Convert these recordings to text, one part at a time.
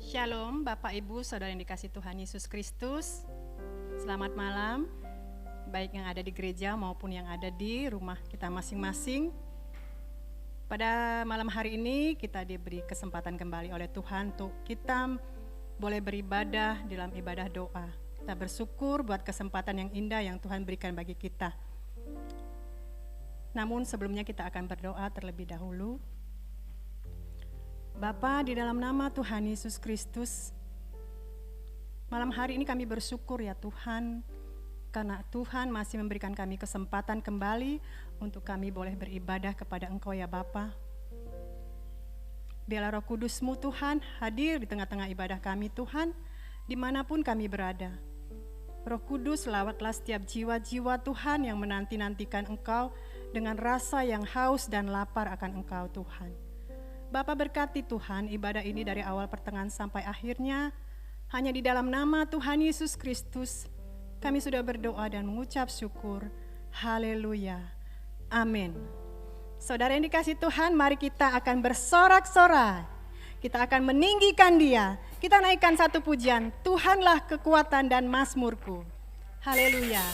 Shalom Bapak Ibu Saudara yang dikasihi Tuhan Yesus Kristus. Selamat malam, baik yang ada di gereja maupun yang ada di rumah kita masing-masing. Pada malam hari ini kita diberi kesempatan kembali oleh Tuhan untuk kita boleh beribadah dalam ibadah doa. Kita bersyukur buat kesempatan yang indah yang Tuhan berikan bagi kita. Namun sebelumnya kita akan berdoa terlebih dahulu. Bapa, di dalam nama Tuhan Yesus Kristus, malam hari ini kami bersyukur ya Tuhan, karena Tuhan masih memberikan kami kesempatan kembali untuk kami boleh beribadah kepada Engkau ya Bapa. Biarlah Roh Kudus-Mu Tuhan hadir di tengah-tengah ibadah kami Tuhan, dimanapun kami berada. Roh Kudus, lawatlah setiap jiwa-jiwa Tuhan yang menanti-nantikan Engkau dengan rasa yang haus dan lapar akan Engkau Tuhan. Bapa, berkati Tuhan ibadah ini dari awal pertengahan sampai akhirnya. Hanya di dalam nama Tuhan Yesus Kristus kami sudah berdoa dan mengucap syukur. Haleluya. Amin. Saudara yang dikasihi Tuhan, mari kita akan bersorak-sorai. Kita akan meninggikan Dia. Kita naikkan satu pujian, Tuhanlah kekuatan dan mazmurku. Haleluya.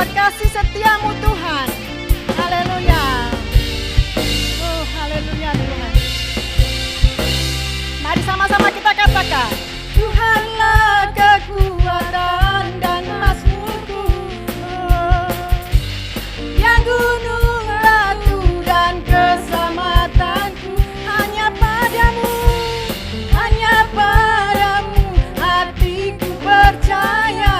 Kasih setiamu Tuhan. Haleluya. Oh, haleluya Tuhan. Mari sama-sama kita katakan, Tuhanlah kekuatan dan mazmurku, yang gunung batu dan keselamatanku. Hanya padamu hatiku percaya.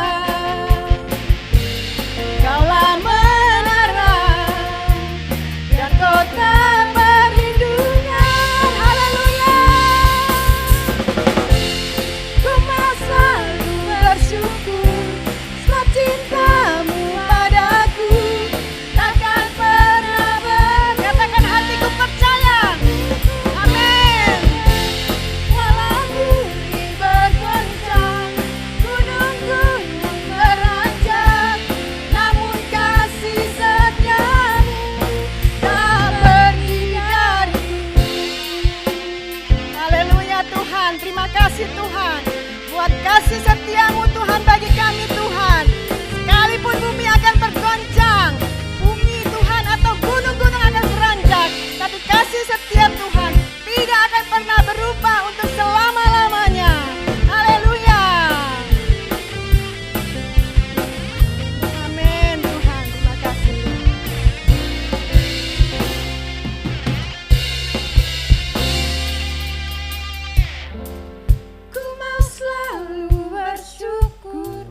Kasih setiamu Tuhan bagi kami Tuhan. Sekalipun bumi akan bergoncang, bumi Tuhan atau gunung-gunung akan beranjak, tapi kasih setia Tuhan tidak akan pernah berubah untuk selama-lamanya. Haleluya. Amin Tuhan, terima kasih. Ku mau selalu bersyukur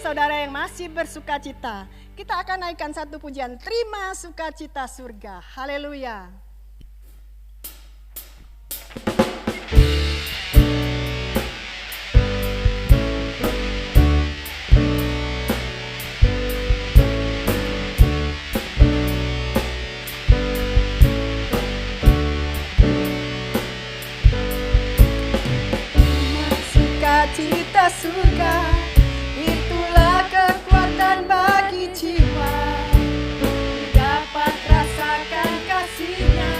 saudara yang masih bersuka cita, kita akan naikkan satu pujian, terima sukacita surga. Haleluya. Cita surga, itulah kekuatan bagi jiwa, dapat rasakan kasih-Nya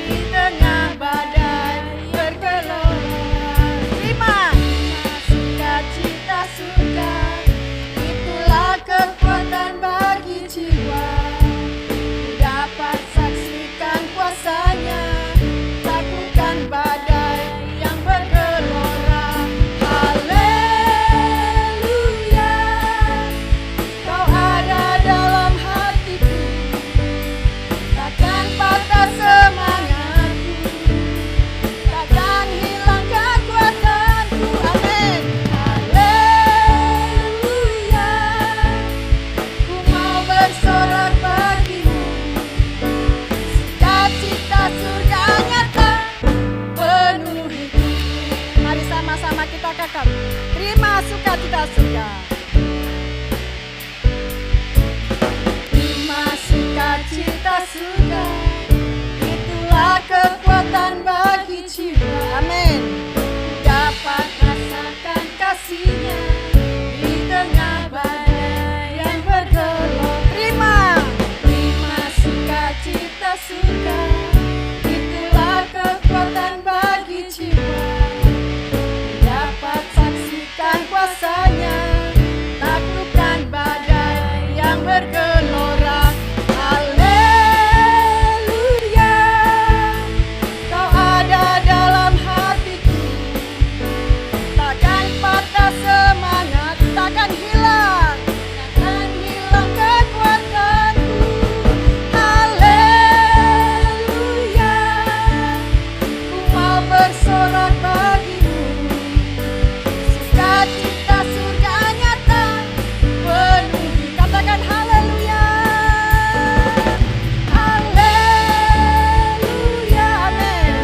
di tengah badai bergelora. Terima sukacita surga, itulah kekuatan bagi jiwa, dapat saksikan kuasa-Nya, takutkan badai yang bergelora. Terima sukacita surga. Terima sukacita surga, itulah kekuatan bagi jiwa. Amin. Dapat rasakan kasih-Nya di tengah badai yang bergelora. Terima sukacita surga, itulah kekuatan bagi jiwa, dapat saksikan kuasa-Nya, taklukkan badai yang bergelora. Haleluya, Kau ada dalam hatiku, takkan patah semangat, takkan hilang kekuatanku. Haleluya, ku mau bersorak bagimu. Sukacita surga nyata penuhi. Katakan haleluya. Haleluya, amin.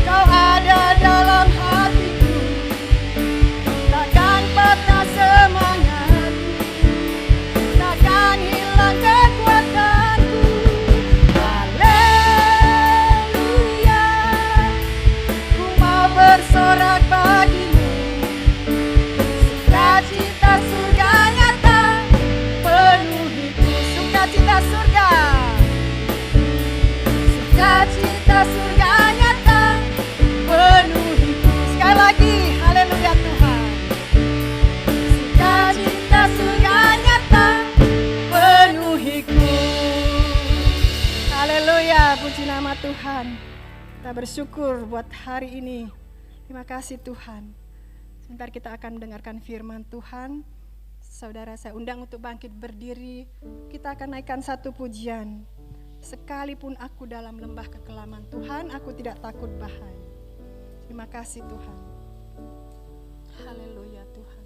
Kau ada dalam hatiku, takkan patah semangatku, takkan hilang kekuatanku. Haleluya, ku mau bersorak bagimu. Sukacita surga nyata penuhiku. Sukacita surga, sukacita surga nyata penuhiku. Sekali lagi, haleluya Tuhan. Sukacita surga nyata penuhiku. Haleluya, puji nama Tuhan. Kita bersyukur buat hari ini. Terima kasih Tuhan. Sebentar kita akan mendengarkan firman Tuhan. Saudara, saya undang untuk bangkit berdiri. Kita akan naikkan satu pujian. Sekalipun aku dalam lembah kekelaman, Tuhan, aku tidak takut bahaya. Terima kasih Tuhan. Haleluya Tuhan.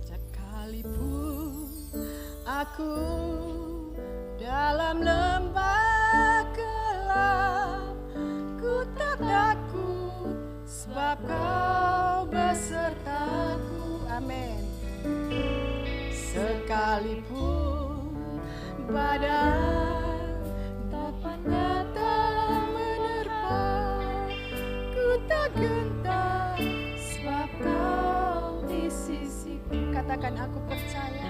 Sekalipun aku dalam lembah gelap, ku tak takut, sebab Kau besertaku. Amin. Sekalipun badai dapat datang menerpa, ku tak gentar, sebab Kau di sisiku. Katakan aku percaya.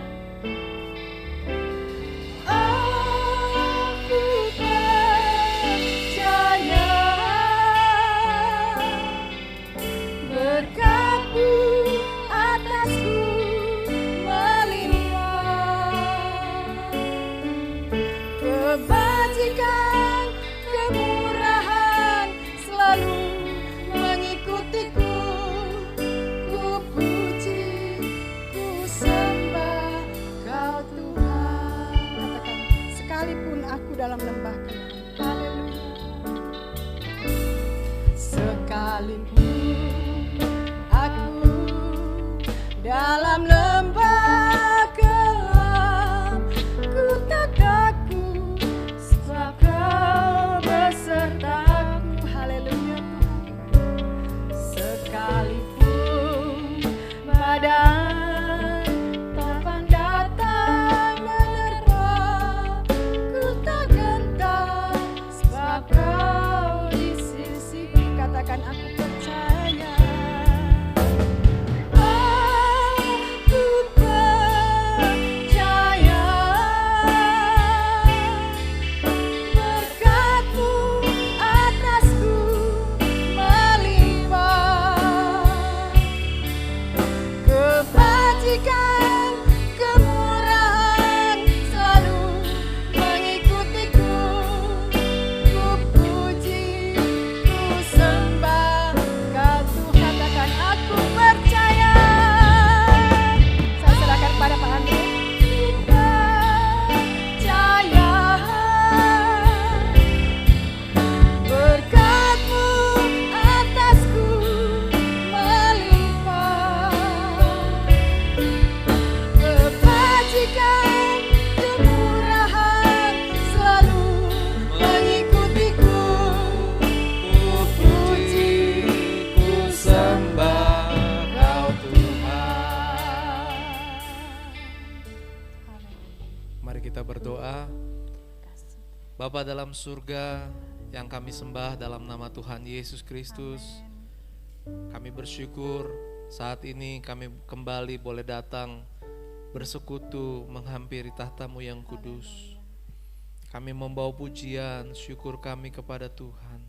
Aku percaya berkat-Mu atasku melimpah, kebajikan, kemurahan selalu mengikutiku. Ku puji, ku sembah Kau Tuhan. Katakan, sekalipun aku dalam lembah gelap. Haleluya. Sekalipun aku dalam lembah gelap, ku tak takut sebab Kau besertaku. Haleluya Tuhan. Sekalipun badai topan datang menerpa, ku tak gentar sebab Kau di sisiku. Katakan aku percaya. Aku percaya berkat-Mu atasku melimpah, kebajikan, kemurahan selalu mengikutiku. Ku puji, ku sembah Kau Tuhan. Katakan aku percaya. Saya serahkan pada Pak Andre. Ku percaya berkat-Mu atasku melimpah, kebajikan, kemurahan selalu mengikutiku. Ku puji, ku sembah Kau Tuhan. Mari kita berdoa. Bapa dalam surga yang kami sembah dalam nama Tuhan Yesus Kristus, kami bersyukur saat ini kami kembali boleh datang bersekutu menghampiri tahta-Mu yang kudus. Kami membawa pujian syukur kami kepada Tuhan.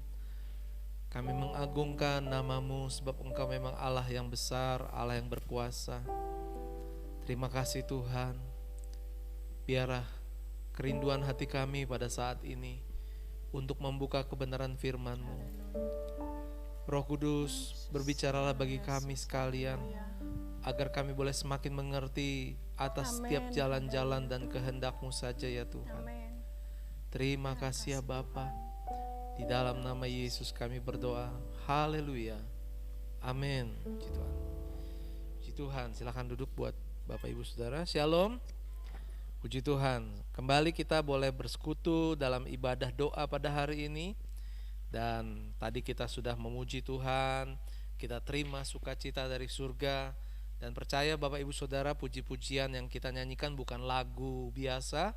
Kami mengagungkan nama-Mu sebab Engkau memang Allah yang besar, Allah yang berkuasa. Terima kasih Tuhan. Biarlah kerinduan hati kami pada saat ini untuk membuka kebenaran firman-Mu. Roh Kudus, berbicaralah bagi kami sekalian, agar kami boleh semakin mengerti atas setiap jalan-jalan dan kehendak-Mu saja ya Tuhan. Terima kasih ya Bapa. Di dalam nama Yesus kami berdoa. Haleluya. Amin. Puji Tuhan. Puji Tuhan. Silakan duduk buat Bapak Ibu Saudara. Shalom. Puji Tuhan. Kembali kita boleh bersekutu dalam ibadah doa pada hari ini. Dan tadi kita sudah memuji Tuhan, kita terima sukacita dari surga. Dan percaya Bapak Ibu Saudara, puji-pujian yang kita nyanyikan bukan lagu biasa,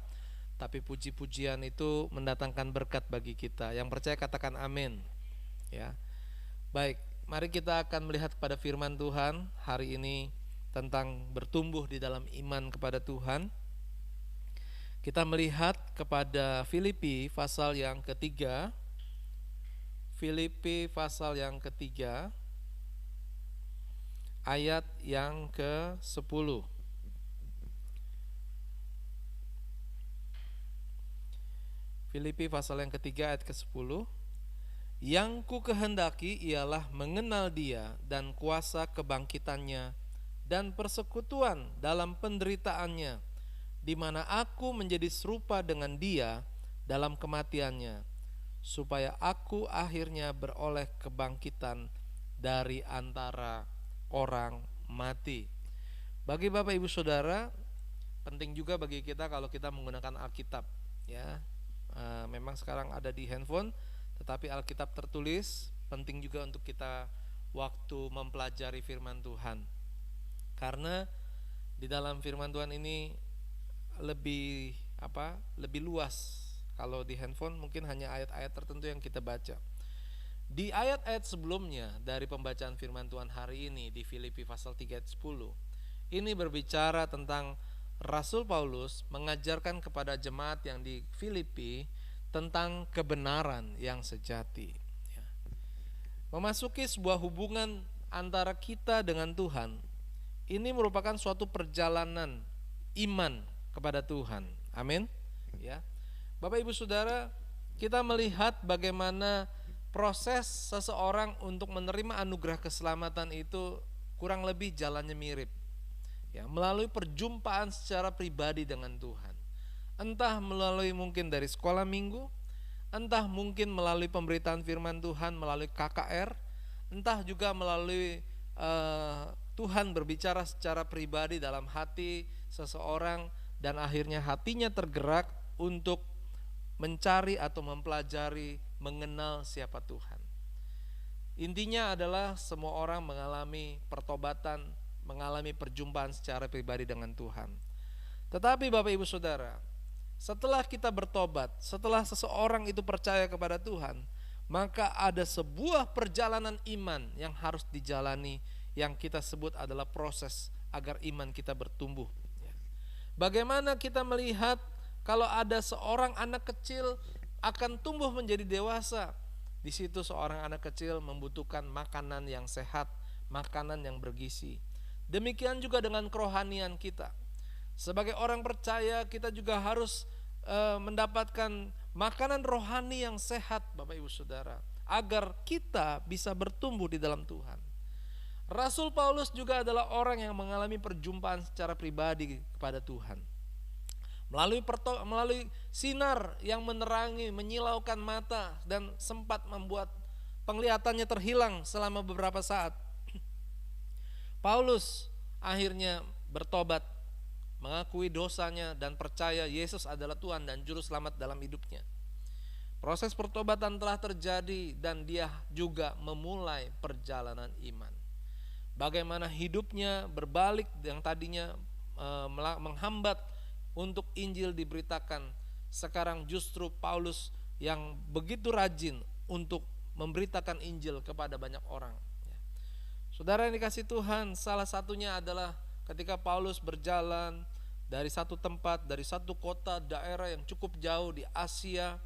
tapi puji-pujian itu mendatangkan berkat bagi kita. Yang percaya katakan amin. Ya. Baik, mari kita akan melihat kepada firman Tuhan hari ini tentang bertumbuh di dalam iman kepada Tuhan. Kita melihat kepada Filipi pasal yang ketiga. Filipi pasal yang ketiga, ayat yang ke-10. Filipi pasal yang ketiga ayat ke-10. Yang ku kehendaki ialah mengenal Dia dan kuasa kebangkitannya dan persekutuan dalam penderitaannya, di mana aku menjadi serupa dengan Dia dalam kematiannya, supaya aku akhirnya beroleh kebangkitan dari antara orang mati. Bagi Bapak Ibu Saudara, penting juga bagi kita kalau kita menggunakan Alkitab, ya. Memang sekarang ada di handphone, tetapi Alkitab tertulis penting juga untuk kita waktu mempelajari firman Tuhan. Karena di dalam firman Tuhan ini lebih luas. Kalau di handphone mungkin hanya ayat-ayat tertentu yang kita baca. Di ayat-ayat sebelumnya dari pembacaan firman Tuhan hari ini di Filipi pasal 3 ayat 10, ini berbicara tentang Rasul Paulus mengajarkan kepada jemaat yang di Filipi tentang kebenaran yang sejati. Memasuki sebuah hubungan antara kita dengan Tuhan, ini merupakan suatu perjalanan iman kepada Tuhan. Amin. Ya. Bapak Ibu Saudara, kita melihat bagaimana proses seseorang untuk menerima anugerah keselamatan itu kurang lebih jalannya mirip. Ya, melalui perjumpaan secara pribadi dengan Tuhan. Entah melalui mungkin dari sekolah minggu, entah mungkin melalui pemberitaan firman Tuhan melalui KKR, entah juga melalui Tuhan berbicara secara pribadi dalam hati seseorang, dan akhirnya hatinya tergerak untuk mencari atau mempelajari, mengenal siapa Tuhan. Intinya adalah semua orang mengalami pertobatan, mengalami perjumpaan secara pribadi dengan Tuhan. Tetapi Bapak Ibu Saudara, setelah kita bertobat, setelah seseorang itu percaya kepada Tuhan, maka ada sebuah perjalanan iman yang harus dijalani, yang kita sebut adalah proses agar iman kita bertumbuh. Bagaimana kita melihat kalau ada seorang anak kecil akan tumbuh menjadi dewasa? Di situ seorang anak kecil membutuhkan makanan yang sehat, makanan yang bergizi. Demikian juga dengan kerohanian kita. Sebagai orang percaya, kita juga harus mendapatkan makanan rohani yang sehat, Bapak Ibu Saudara, agar kita bisa bertumbuh di dalam Tuhan. Rasul Paulus juga adalah orang yang mengalami perjumpaan secara pribadi kepada Tuhan. Melalui sinar yang menerangi, menyilaukan mata, dan sempat membuat penglihatannya terhilang selama beberapa saat. Paulus akhirnya bertobat, mengakui dosanya, dan percaya Yesus adalah Tuhan dan Juru Selamat dalam hidupnya. Proses pertobatan telah terjadi dan dia juga memulai perjalanan iman. Bagaimana hidupnya berbalik, yang tadinya menghambat untuk Injil diberitakan, sekarang justru Paulus yang begitu rajin untuk memberitakan Injil kepada banyak orang. Saudara yang dikasihi Tuhan, salah satunya adalah ketika Paulus berjalan dari satu tempat, dari satu kota, daerah yang cukup jauh di Asia.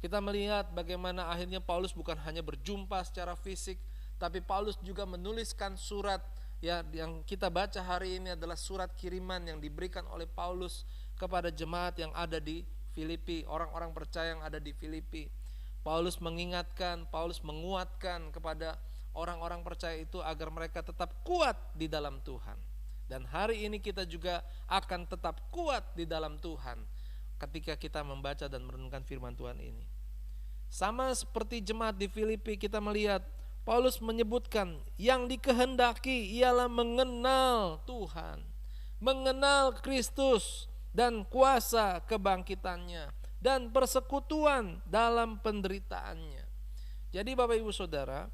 Kita melihat bagaimana akhirnya Paulus bukan hanya berjumpa secara fisik, tapi Paulus juga menuliskan surat, ya, yang kita baca hari ini adalah surat kiriman yang diberikan oleh Paulus kepada jemaat yang ada di Filipi, orang-orang percaya yang ada di Filipi. Paulus mengingatkan, Paulus menguatkan kepada orang-orang percaya itu agar mereka tetap kuat di dalam Tuhan. Dan hari ini kita juga akan tetap kuat di dalam Tuhan ketika kita membaca dan merenungkan firman Tuhan ini. Sama seperti jemaat di Filipi, kita melihat Paulus menyebutkan yang dikehendaki ialah mengenal Tuhan, mengenal Kristus dan kuasa kebangkitannya, dan persekutuan dalam penderitaannya. Jadi Bapak Ibu Saudara,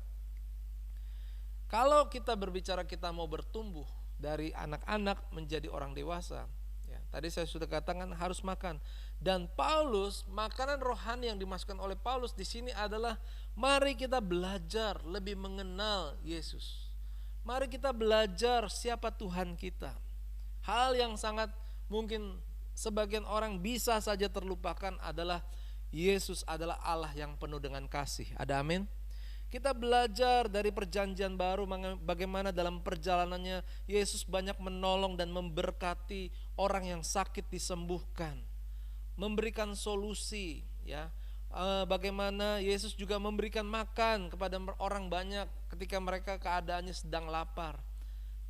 kalau kita berbicara kita mau bertumbuh dari anak-anak menjadi orang dewasa, ya, tadi saya sudah katakan harus makan. Dan Paulus, makanan rohani yang dimasukkan oleh Paulus di sini adalah mari kita belajar lebih mengenal Yesus. Mari kita belajar siapa Tuhan kita. Hal yang sangat mungkin sebagian orang bisa saja terlupakan adalah Yesus adalah Allah yang penuh dengan kasih. Ada amin? Kita belajar dari perjanjian baru bagaimana dalam perjalanannya Yesus banyak menolong dan memberkati orang yang sakit disembuhkan, memberikan solusi, ya. Bagaimana Yesus juga memberikan makan kepada orang banyak ketika mereka keadaannya sedang lapar.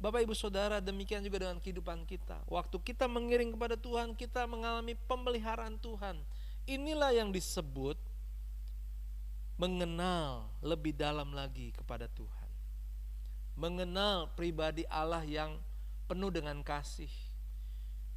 Bapak Ibu Saudara, demikian juga dengan kehidupan kita. Waktu kita mengiring kepada Tuhan, kita mengalami pemeliharaan Tuhan. Inilah yang disebut mengenal lebih dalam lagi kepada Tuhan. Mengenal pribadi Allah yang penuh dengan kasih.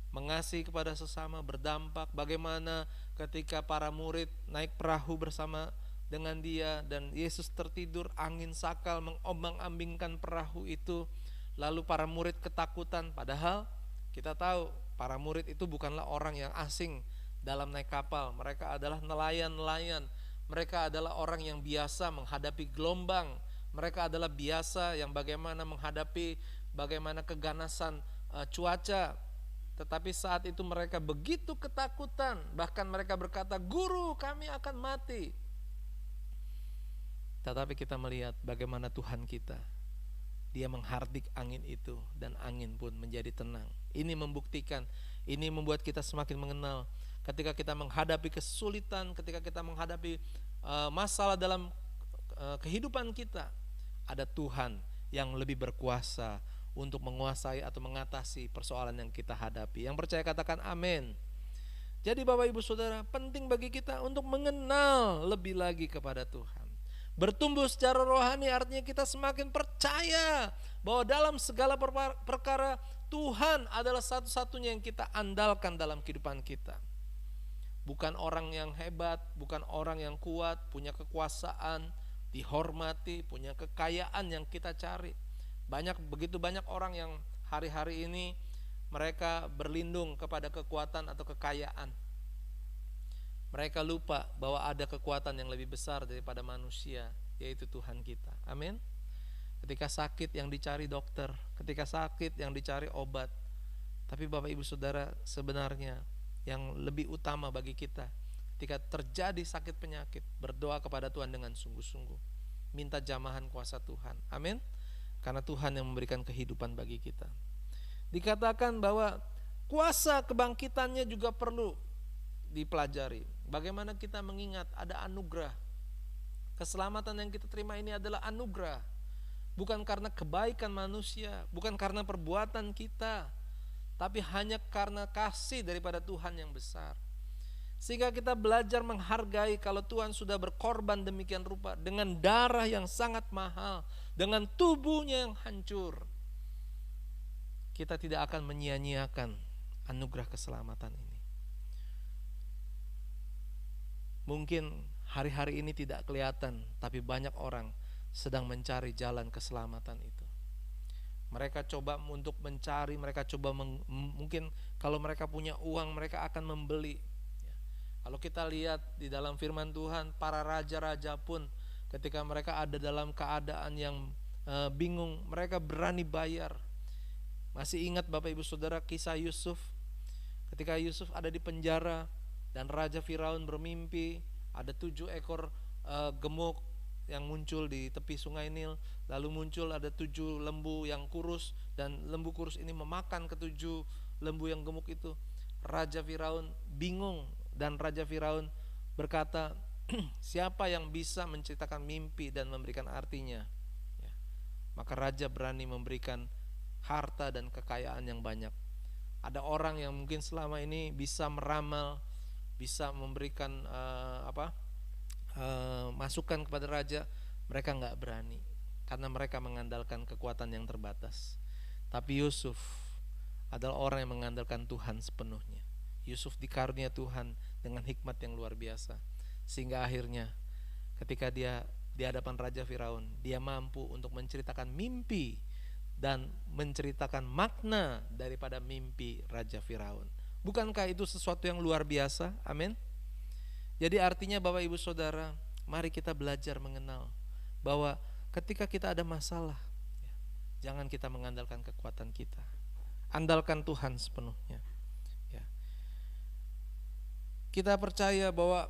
Mengasihi kepada sesama, berdampak. Bagaimana ketika para murid naik perahu bersama dengan dia dan Yesus tertidur, angin sakal mengombang-ambingkan perahu itu. Lalu para murid ketakutan, padahal kita tahu para murid itu bukanlah orang yang asing dalam naik kapal. Mereka adalah nelayan-nelayan. Mereka adalah orang yang biasa menghadapi gelombang. Mereka adalah biasa yang bagaimana menghadapi bagaimana keganasan cuaca. Tetapi saat itu mereka begitu ketakutan, bahkan mereka berkata, "Guru, kami akan mati." Tetapi kita melihat bagaimana Tuhan kita, Dia menghardik angin itu dan angin pun menjadi tenang. Ini membuktikan, ini membuat kita semakin mengenal. Ketika kita menghadapi kesulitan, ketika kita menghadapi masalah dalam kehidupan kita, ada Tuhan yang lebih berkuasa untuk menguasai atau mengatasi persoalan yang kita hadapi. Yang percaya katakan amin. Jadi Bapak Ibu Saudara, penting bagi kita untuk mengenal lebih lagi kepada Tuhan. Bertumbuh secara rohani artinya kita semakin percaya bahwa dalam segala perkara Tuhan adalah satu-satunya yang kita andalkan dalam kehidupan kita. Bukan orang yang hebat, bukan orang yang kuat, punya kekuasaan, dihormati, punya kekayaan yang kita cari. Begitu banyak orang yang hari-hari ini mereka berlindung kepada kekuatan atau kekayaan. Mereka lupa bahwa ada kekuatan yang lebih besar daripada manusia, yaitu Tuhan kita. Amin. Ketika sakit yang dicari dokter, ketika sakit yang dicari obat. Tapi Bapak Ibu Saudara, sebenarnya yang lebih utama bagi kita ketika terjadi sakit penyakit, berdoa kepada Tuhan dengan sungguh-sungguh, minta jamahan kuasa Tuhan. Amin. Karena Tuhan yang memberikan kehidupan bagi kita. Dikatakan bahwa kuasa kebangkitannya juga perlu dipelajari. Bagaimana kita mengingat ada anugerah. Keselamatan yang kita terima ini adalah anugerah. Bukan karena kebaikan manusia, bukan karena perbuatan kita, tapi hanya karena kasih daripada Tuhan yang besar. Sehingga kita belajar menghargai kalau Tuhan sudah berkorban demikian rupa dengan darah yang sangat mahal, dengan tubuhnya yang hancur. Kita tidak akan menyia-nyiakan anugerah keselamatan ini. Mungkin hari-hari ini tidak kelihatan, tapi banyak orang sedang mencari jalan keselamatan itu. Mereka coba untuk mencari, mereka coba mungkin kalau mereka punya uang mereka akan membeli. Kalau kita lihat di dalam firman Tuhan, para raja-raja pun ketika mereka ada dalam keadaan yang bingung, mereka berani bayar. Masih ingat Bapak Ibu Saudara kisah Yusuf? Ketika Yusuf ada di penjara dan Raja Firaun bermimpi ada 7 ekor gemuk yang muncul di tepi sungai Nil. Lalu muncul ada 7 lembu yang kurus, dan lembu kurus ini memakan ke-7 lembu yang gemuk itu. Raja Firaun bingung, dan Raja Firaun berkata, siapa yang bisa menceritakan mimpi dan memberikan artinya? Ya. Maka raja berani memberikan harta dan kekayaan yang banyak. Ada orang yang mungkin selama ini bisa meramal, bisa memberikan masukan kepada raja, mereka nggak berani karena mereka mengandalkan kekuatan yang terbatas. Tapi Yusuf adalah orang yang mengandalkan Tuhan sepenuhnya. Yusuf dikarunia Tuhan dengan hikmat yang luar biasa, sehingga akhirnya ketika dia di hadapan Raja Firaun, dia mampu untuk menceritakan mimpi dan menceritakan makna daripada mimpi Raja Firaun. Bukankah itu sesuatu yang luar biasa? Amin. Jadi artinya Bapak Ibu Saudara, mari kita belajar mengenal bahwa ketika kita ada masalah, jangan kita mengandalkan kekuatan kita. Andalkan Tuhan sepenuhnya. Ya. Kita percaya bahwa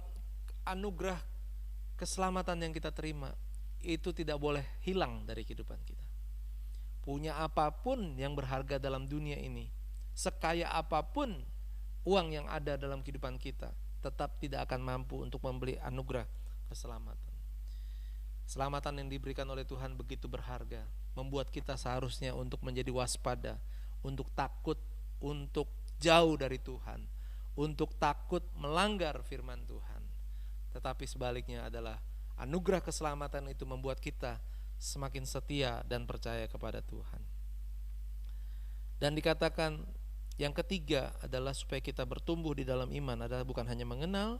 anugerah keselamatan yang kita terima itu tidak boleh hilang dari kehidupan kita. Punya apapun yang berharga dalam dunia ini, sekaya apapun uang yang ada dalam kehidupan kita, tetap tidak akan mampu untuk membeli anugerah keselamatan. Keselamatan yang diberikan oleh Tuhan begitu berharga, membuat kita seharusnya untuk menjadi waspada, untuk takut, untuk jauh dari Tuhan, untuk takut melanggar firman Tuhan. Tetapi sebaliknya adalah anugerah keselamatan itu membuat kita semakin setia dan percaya kepada Tuhan. Dan dikatakan yang ketiga adalah supaya kita bertumbuh di dalam iman adalah bukan hanya mengenal,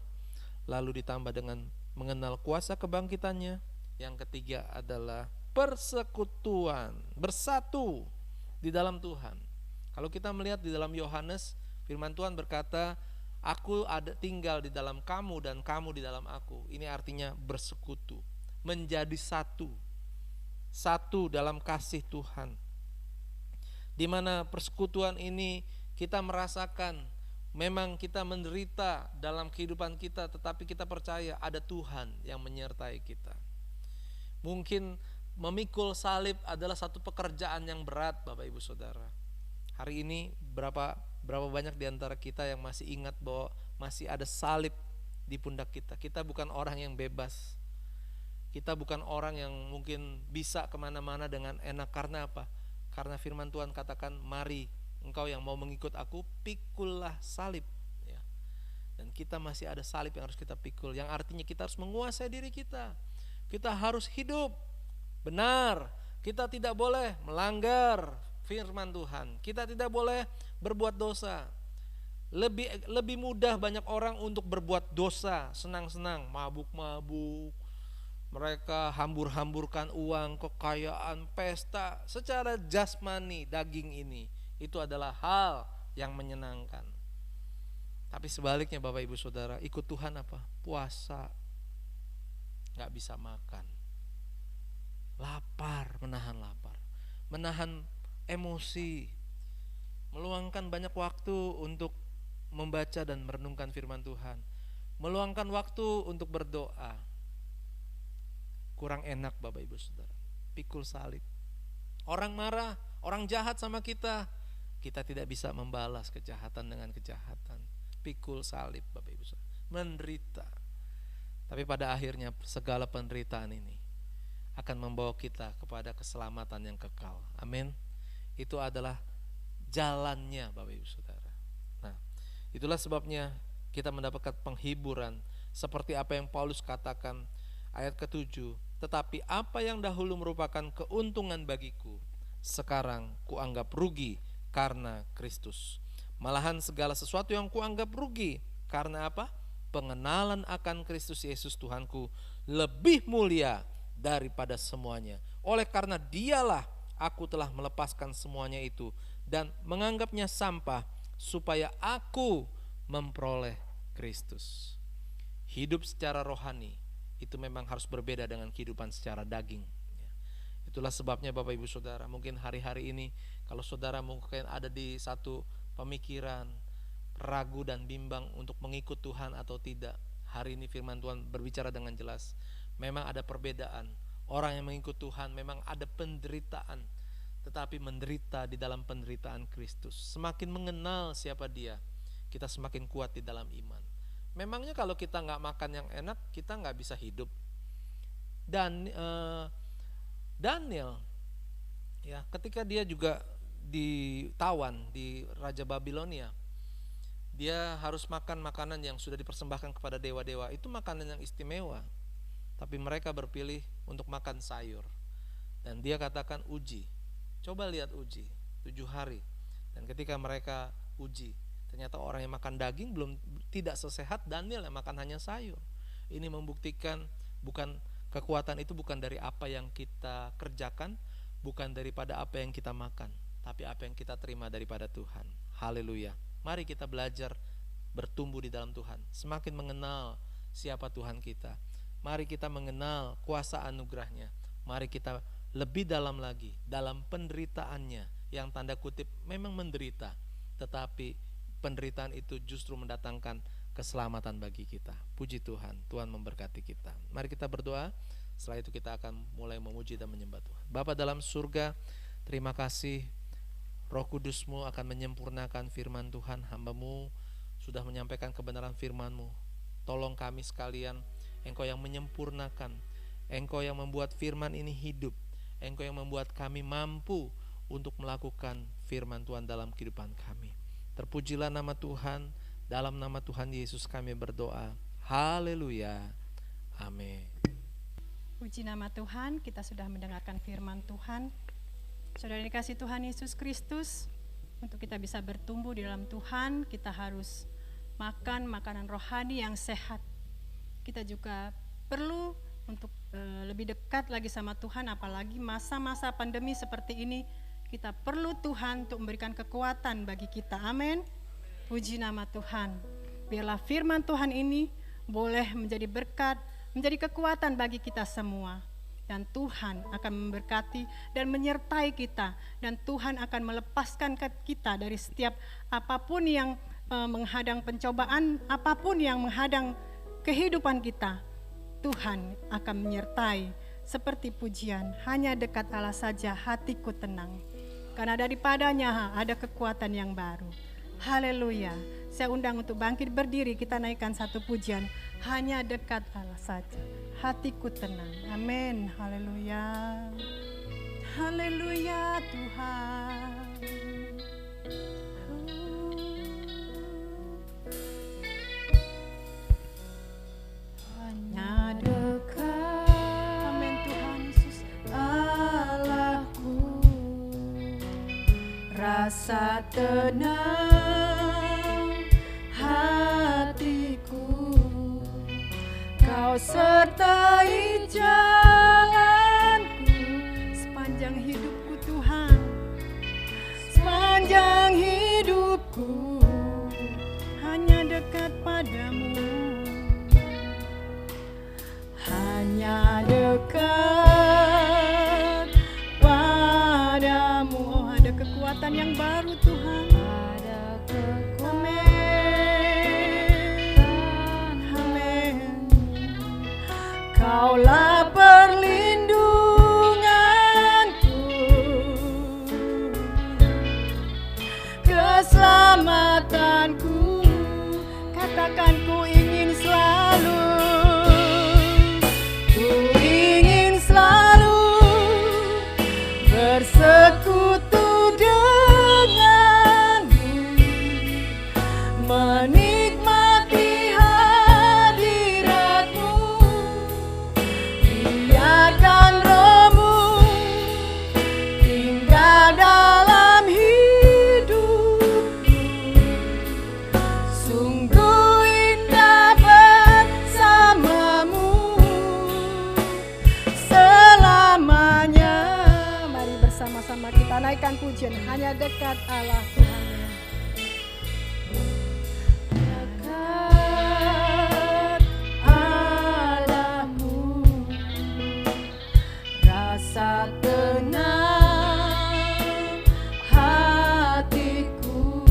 lalu ditambah dengan mengenal kuasa kebangkitannya. Yang ketiga adalah persekutuan, bersatu di dalam Tuhan. Kalau kita melihat di dalam Yohanes, firman Tuhan berkata, aku tinggal di dalam kamu dan kamu di dalam aku. Ini artinya bersekutu, menjadi satu dalam kasih Tuhan. Di mana persekutuan ini kita merasakan memang kita menderita dalam kehidupan kita, tetapi kita percaya ada Tuhan yang menyertai kita. Mungkin memikul salib adalah satu pekerjaan yang berat Bapak Ibu Saudara. Hari ini berapa banyak di antara kita yang masih ingat bahwa masih ada salib di pundak kita. Kita bukan orang yang bebas. Kita bukan orang yang mungkin bisa kemana-mana dengan enak. Karena apa? Karena firman Tuhan katakan, mari engkau yang mau mengikut aku, pikullah salib. Ya. Dan kita masih ada salib yang harus kita pikul, yang artinya kita harus menguasai diri kita. kita harus hidup benar. Kita tidak boleh melanggar firman Tuhan. Kita tidak boleh berbuat dosa. Lebih mudah banyak orang untuk berbuat dosa, senang-senang, mabuk-mabuk. Mereka hambur-hamburkan uang, kekayaan, pesta secara jasmani, daging ini. Itu adalah hal yang menyenangkan. Tapi sebaliknya Bapak Ibu Saudara, ikut Tuhan apa? Puasa, gak bisa makan, lapar, menahan emosi, meluangkan banyak waktu untuk membaca dan merenungkan firman Tuhan, meluangkan waktu untuk berdoa. Kurang enak Bapak Ibu Saudara, pikul salib. Orang marah, orang jahat sama kita, kita tidak bisa membalas kejahatan dengan kejahatan. Pikul salib Bapak Ibu Saudara, menderita. Tapi pada akhirnya segala penderitaan ini akan membawa kita kepada keselamatan yang kekal. Amin. Itu adalah jalannya Bapak Ibu Saudara. Nah, itulah sebabnya kita mendapatkan penghiburan seperti apa yang Paulus katakan ayat ke-7. Tetapi apa yang dahulu merupakan keuntungan bagiku, sekarang kuanggap rugi karena Kristus. Malahan segala sesuatu yang kuanggap rugi karena apa? Pengenalan akan Kristus Yesus Tuhanku lebih mulia daripada semuanya. Oleh karena dialah aku telah melepaskan semuanya itu dan menganggapnya sampah supaya aku memperoleh Kristus. Hidup secara rohani itu memang harus berbeda dengan kehidupan secara daging. Itulah sebabnya Bapak Ibu Saudara, mungkin hari-hari ini kalau saudara mungkin ada di satu pemikiran ragu dan bimbang untuk mengikut Tuhan atau tidak. Hari ini firman Tuhan berbicara dengan jelas. Memang ada perbedaan. Orang yang mengikut Tuhan memang ada penderitaan, tetapi menderita di dalam penderitaan Kristus. Semakin mengenal siapa Dia, kita semakin kuat di dalam iman. Memangnya kalau kita gak makan yang enak, kita gak bisa hidup. Dan Daniel, ya, ketika dia juga ditawan di Raja Babilonia, dia harus makan makanan yang sudah dipersembahkan kepada dewa-dewa. Itu makanan yang istimewa, tapi mereka berpilih untuk makan sayur. Dan dia katakan uji, coba lihat uji 7 hari. Dan ketika mereka uji, ternyata orang yang makan daging tidak sesehat Daniel yang makan hanya sayur. Ini membuktikan kekuatan itu bukan dari apa yang kita kerjakan, bukan daripada apa yang kita makan, tapi apa yang kita terima daripada Tuhan. Haleluya. Mari kita belajar bertumbuh di dalam Tuhan, semakin mengenal siapa Tuhan kita. Mari kita mengenal kuasa anugerahnya. Mari kita lebih dalam lagi dalam penderitaannya, yang tanda kutip memang menderita, tetapi penderitaan itu justru mendatangkan keselamatan bagi kita. Puji Tuhan, Tuhan memberkati kita. Mari kita berdoa, setelah itu kita akan mulai memuji dan menyembah Tuhan. Bapa dalam surga, terima kasih Roh Kudus-Mu akan menyempurnakan firman Tuhan. Hamba-Mu sudah menyampaikan kebenaran firman-Mu. Tolong kami sekalian, Engkau yang menyempurnakan, Engkau yang membuat firman ini hidup, Engkau yang membuat kami mampu untuk melakukan firman Tuhan dalam kehidupan kami. Terpujilah nama Tuhan, dalam nama Tuhan Yesus kami berdoa. Haleluya. Amin. Puji nama Tuhan, kita sudah mendengarkan firman Tuhan. Saudara dikasih Tuhan Yesus Kristus, untuk kita bisa bertumbuh di dalam Tuhan, kita harus makan makanan rohani yang sehat. Kita juga perlu untuk lebih dekat lagi sama Tuhan, apalagi masa-masa pandemi seperti ini. Kita perlu Tuhan untuk memberikan kekuatan bagi kita. Amin. Puji nama Tuhan. Biarlah firman Tuhan ini boleh menjadi berkat, menjadi kekuatan bagi kita semua. Dan Tuhan akan memberkati dan menyertai kita. Dan Tuhan akan melepaskan kita dari setiap apapun yang menghadang pencobaan, apapun yang menghadang kehidupan kita. Tuhan akan menyertai. Seperti pujian, hanya dekat Allah saja hatiku tenang. Karena daripadanya ada kekuatan yang baru. Haleluya. Saya undang untuk bangkit berdiri, kita naikkan satu pujian. Hanya dekat Allah saja hatiku tenang. Amin. Haleluya. Haleluya Tuhan. Hanya dekat rasa tenang hatiku, Kau sertai jalanku sepanjang hidupku Tuhan, sepanjang hidupku hanya dekat padamu, hanya dekat padamu. Oh, ada kekuatan yang baru Tuhan, ada kekuatan, amin. Kaulah perlindunganku, keselamatanku. Katakan ku ingin selalu, ku ingin selalu bersekutu denganmu, menikmati hadiratmu, biarkan rohmu tinggal dalam hidupku. Sungguh indah bersamamu selamanya. Mari bersama-sama kita naikkan pujian, hanya dekat Allah Tuhan. Dekat Allahmu, rasa tenang hatiku,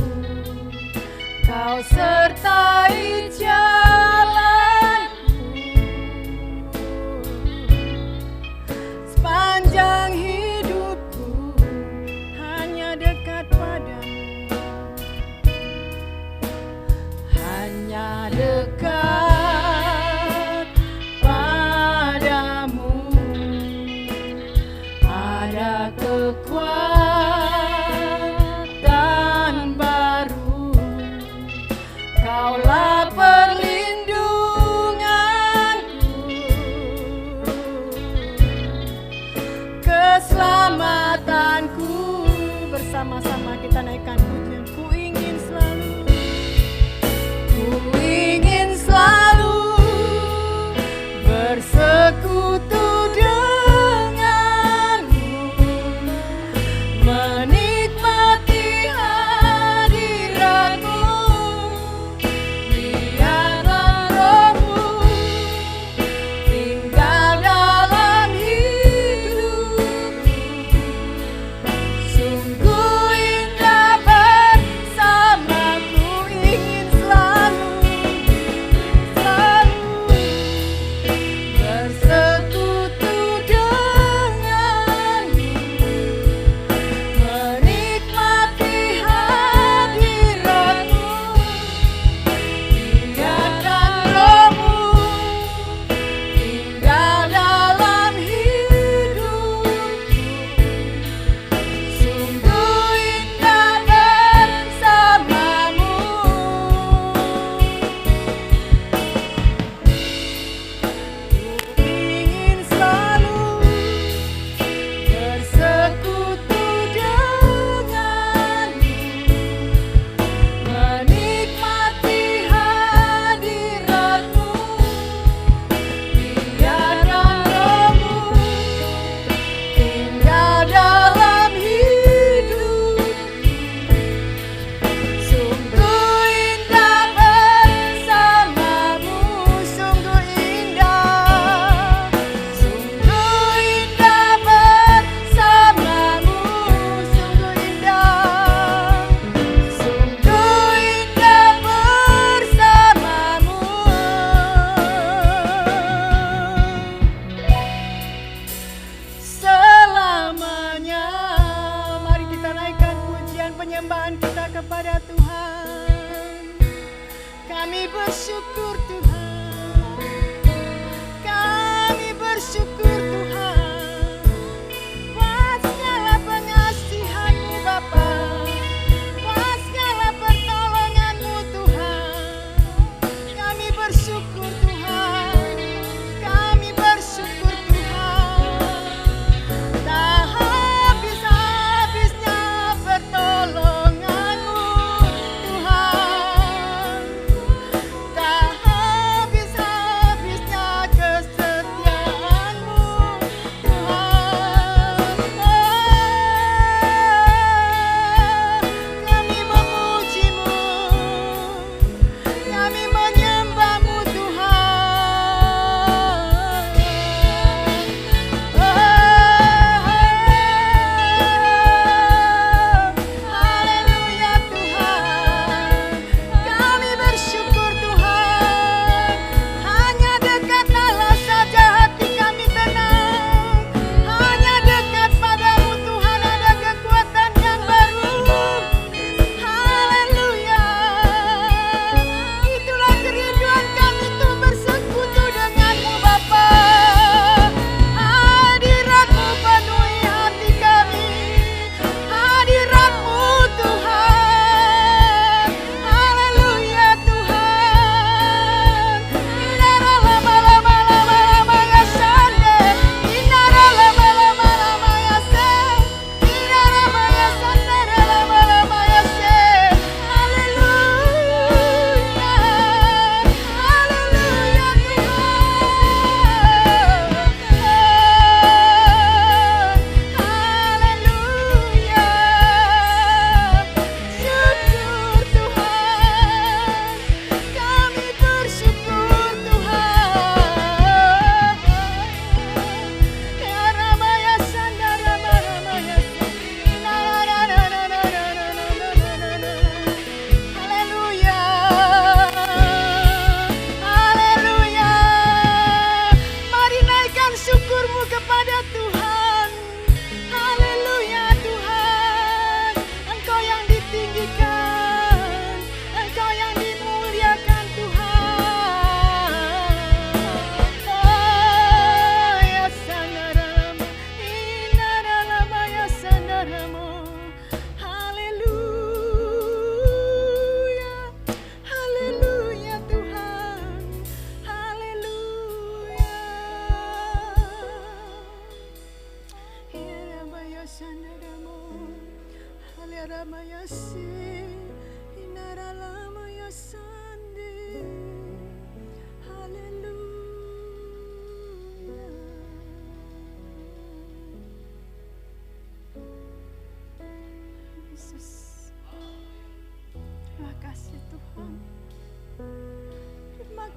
Kau sertai jalanku sepanjang hidupku, hanya dekat padamu, hanya dekat padamu. Ada kekuatan baru, Kaulah perlindunganku, keselamatanku. Bersama-sama kita naikkan pujian. Ku ingin selalu, ku ingin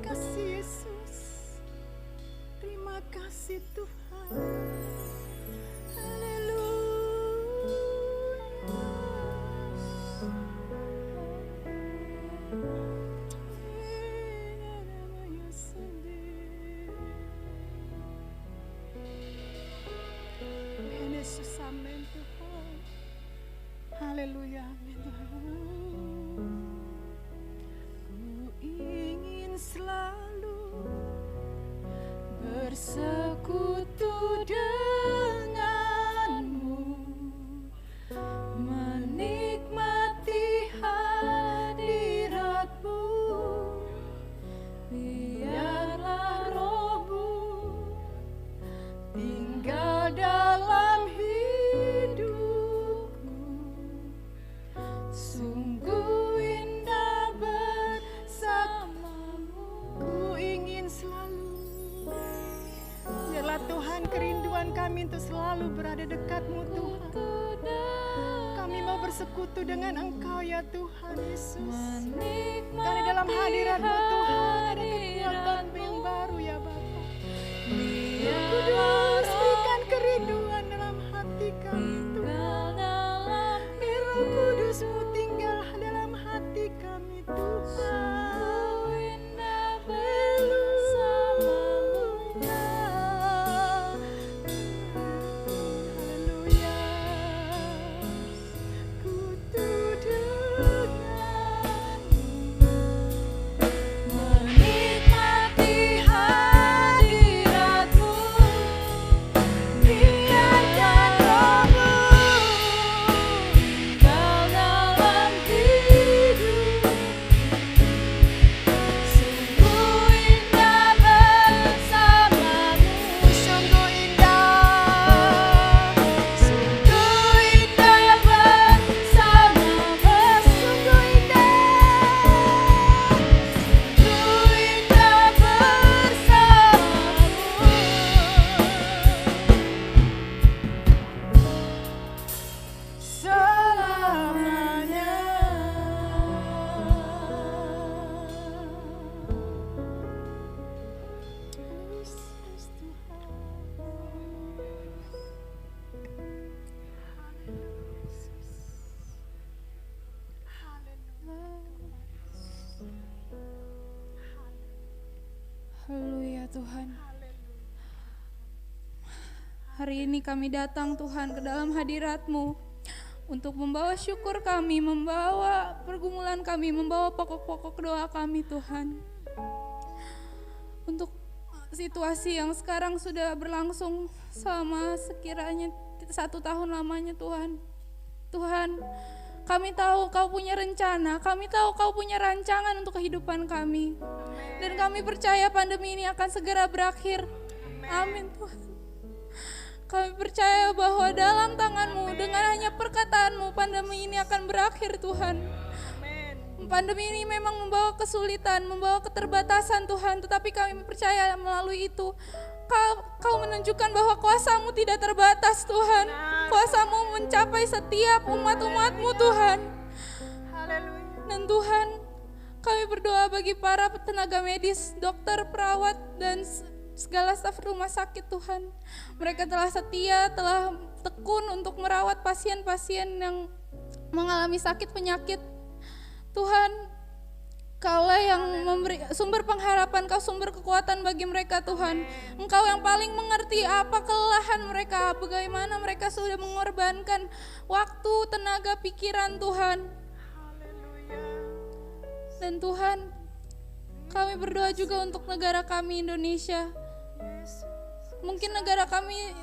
kasih Yesus. Terima kasih Tuhan. Yesus, amin Tuhan. Haleluya, amin Tuhan. Ku ingin selalu bersekutu denganmu, menikmati hadiratmu. Biarlah rohmu tinggal dalam hidupku. Sungguh indah bersamamu. Ku ingin selalu. Biarlah Tuhan kerinduan kami untuk selalu berada dekatmu Tuhan. Kami mau bersekutu dengan Engkau ya Tuhan Yesus. Karena dalam hadirat-Mu Tuhan ada kekuatan yang baru ya Bapa. Kudus, berikan kerinduan dalam hati kami Tuhan. Biar Roh Kudus-Mu tinggal dalam hati kami Tuhan. Haleluya Tuhan. Hari ini kami datang Tuhan ke dalam hadirat-Mu untuk membawa syukur kami, membawa pergumulan kami, membawa pokok-pokok doa kami Tuhan. Untuk situasi yang sekarang sudah berlangsung selama sekiranya 1 tahun lamanya Tuhan. Tuhan, kami tahu Kau punya rencana, kami tahu Kau punya rancangan untuk kehidupan kami. Dan kami percaya pandemi ini akan segera berakhir. Amin Tuhan. Kami percaya bahwa dalam tangan-Mu, dengan hanya perkataan-Mu, pandemi ini akan berakhir Tuhan. Pandemi ini memang membawa kesulitan, membawa keterbatasan Tuhan, tetapi kami percaya melalui itu Kau menunjukkan bahwa kuasa-Mu tidak terbatas Tuhan. Kuasa-Mu mencapai setiap umat-umat-Mu Tuhan. Dan Tuhan, kami berdoa bagi para tenaga medis, dokter, perawat, dan segala staf rumah sakit Tuhan. Mereka telah setia, telah tekun untuk merawat pasien-pasien yang mengalami sakit penyakit. Tuhan, Kaulah yang memberi sumber pengharapan, Kau sumber kekuatan bagi mereka Tuhan. Engkau yang paling mengerti apa kelelahan mereka, bagaimana mereka sudah mengorbankan waktu, tenaga, pikiran Tuhan. Dan Tuhan, kami berdoa juga untuk negara kami Indonesia. Mungkin negara kami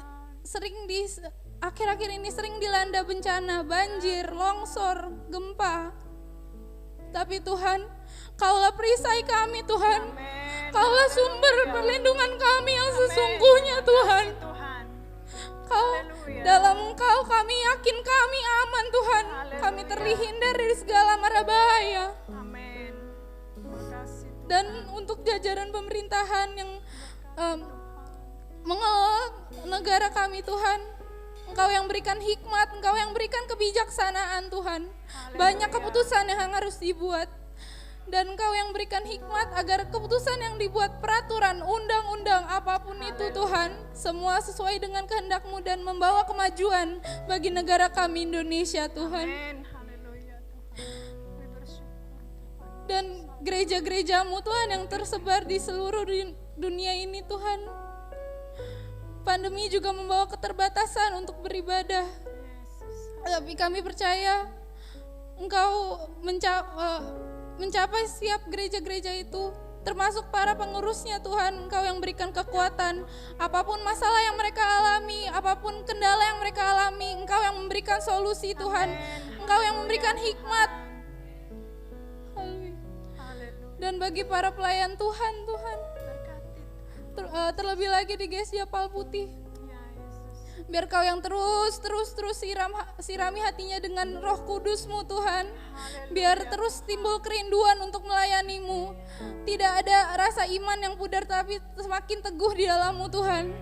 akhir-akhir ini sering dilanda bencana, banjir, longsor, gempa. Tapi Tuhan, Kaulah perisai kami Tuhan. Kaulah sumber perlindungan kami yang sesungguhnya Tuhan. Dalam Engkau kami yakin kami aman Tuhan. Kami terhindar dari segala mara bahaya. Dan untuk jajaran pemerintahan yang mengelola negara kami Tuhan, Engkau yang berikan hikmat, Engkau yang berikan kebijaksanaan Tuhan. Banyak keputusan yang harus dibuat. Dan Engkau yang berikan hikmat agar keputusan yang dibuat, peraturan, undang-undang, apapun itu Tuhan, semua sesuai dengan kehendak-Mu dan membawa kemajuan bagi negara kami Indonesia Tuhan. Amin. Haleluya Tuhan. Kami bersyukur. Dan gereja-gereja-Mu Tuhan yang tersebar di seluruh dunia ini Tuhan. Pandemi juga membawa keterbatasan untuk beribadah. Tapi kami percaya Engkau mencapai setiap gereja-gereja itu, termasuk para pengurusnya Tuhan. Engkau yang berikan kekuatan, apapun masalah yang mereka alami, apapun kendala yang mereka alami, Engkau yang memberikan solusi Tuhan. Engkau yang memberikan hikmat. Dan bagi para pelayan Tuhan, terlebih lagi di Gereja Pal Putih, biar Kau yang terus sirami hatinya dengan Roh Kudus-Mu Tuhan. Biar terus timbul kerinduan untuk melayani-Mu. Tidak ada rasa iman yang pudar, tapi semakin teguh di dalam-Mu Tuhan.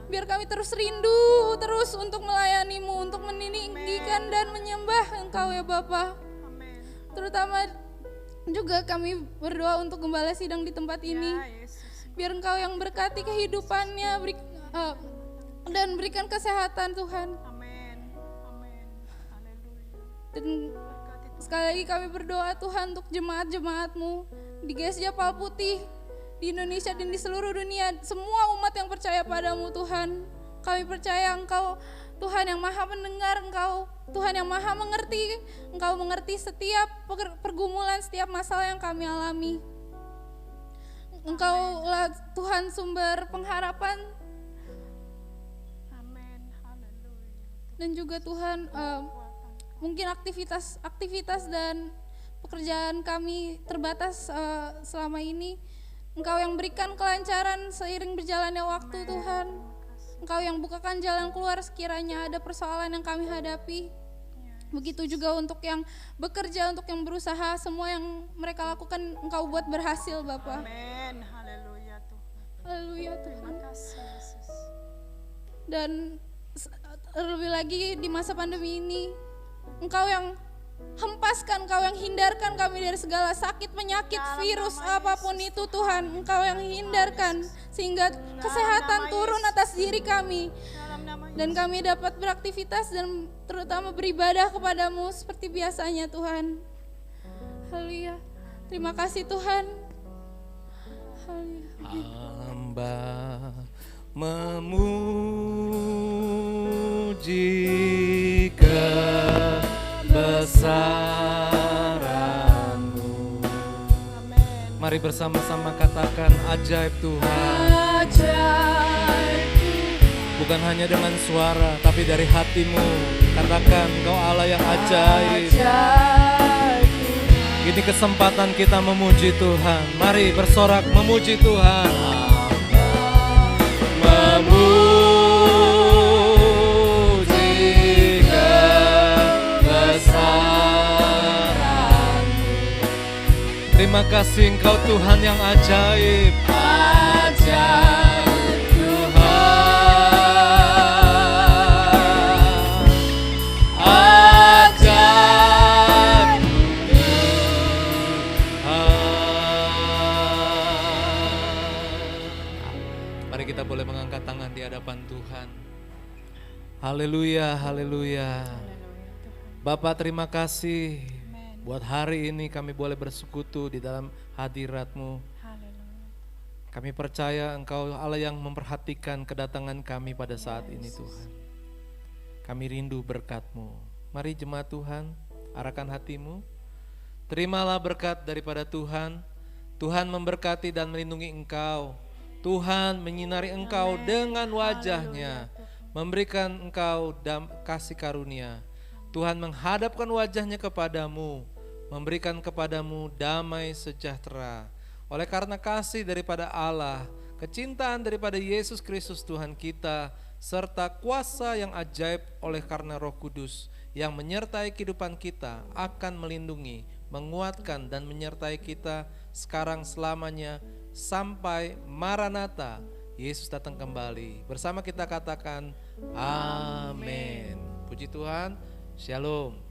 Biar kami terus rindu terus untuk melayani-Mu, untuk meninggikan dan menyembah Engkau ya Bapa. Terutama juga kami berdoa untuk gembala sidang di tempat ini. Biar Engkau yang berkati kehidupannya, dan berikan kesehatan Tuhan. Amin. Amin. Haleluya. Dan sekali lagi kami berdoa Tuhan untuk jemaat-jemaat-Mu di Gereja Pal Putih, di Indonesia dan di seluruh dunia, semua umat yang percaya padamu Tuhan. Kami percaya Engkau Tuhan yang maha mendengar, Engkau Tuhan yang maha mengerti. Engkau mengerti setiap pergumulan, setiap masalah yang kami alami. Engkaulah Tuhan sumber pengharapan. Dan juga Tuhan, mungkin aktivitas dan pekerjaan kami terbatas selama ini. Engkau yang berikan kelancaran seiring berjalannya waktu Tuhan. Engkau yang bukakan jalan keluar sekiranya ada persoalan yang kami hadapi. Begitu juga untuk yang bekerja, untuk yang berusaha, semua yang mereka lakukan Engkau buat berhasil Bapa. Amin. Haleluya Tuhan. Haleluya Tuhan. Terima kasih Yesus. Dan terlebih lagi di masa pandemi ini, Engkau yang hempaskan, Engkau yang hindarkan kami dari segala sakit, penyakit, virus, apapun itu Tuhan. Engkau yang hindarkan sehingga kesehatan turun atas diri kami. Dan kami dapat beraktivitas dan terutama beribadah kepadamu seperti biasanya Tuhan. Haleluya. Terima kasih Tuhan. Haleluya. Hamba memuji kebesaran-Mu. Mari bersama-sama katakan ajaib Tuhan. Ajaib. Bukan hanya dengan suara, tapi dari hatimu. Katakan Engkau Allah yang ajaib. Ini kesempatan kita memuji Tuhan. Mari bersorak memuji Tuhan. Memuji kebesaran-Mu. Terima kasih Engkau Tuhan yang ajaib. Ajaib Tuhan. Ajaib Tuhan. Mari kita boleh mengangkat tangan di hadapan Tuhan. Haleluya, haleluya. Bapa terima kasih buat hari ini kami boleh bersekutu di dalam hadirat-Mu. Kami percaya Engkau Allah yang memperhatikan kedatangan kami pada saat ini Tuhan. Kami rindu berkat-Mu. Mari jemaat Tuhan, arahkan hatimu. Terimalah berkat daripada Tuhan. Tuhan memberkati dan melindungi engkau. Tuhan menyinari engkau dengan wajah-Nya, memberikan engkau kasih karunia. Tuhan menghadapkan wajah-Nya kepadamu, memberikan kepadamu damai sejahtera. Oleh karena kasih daripada Allah, kecintaan daripada Yesus Kristus Tuhan kita, serta kuasa yang ajaib oleh karena Roh Kudus yang menyertai kehidupan kita akan melindungi, menguatkan dan menyertai kita sekarang selamanya sampai Maranatha, Yesus datang kembali. Bersama kita katakan amin. Puji Tuhan. Shalom.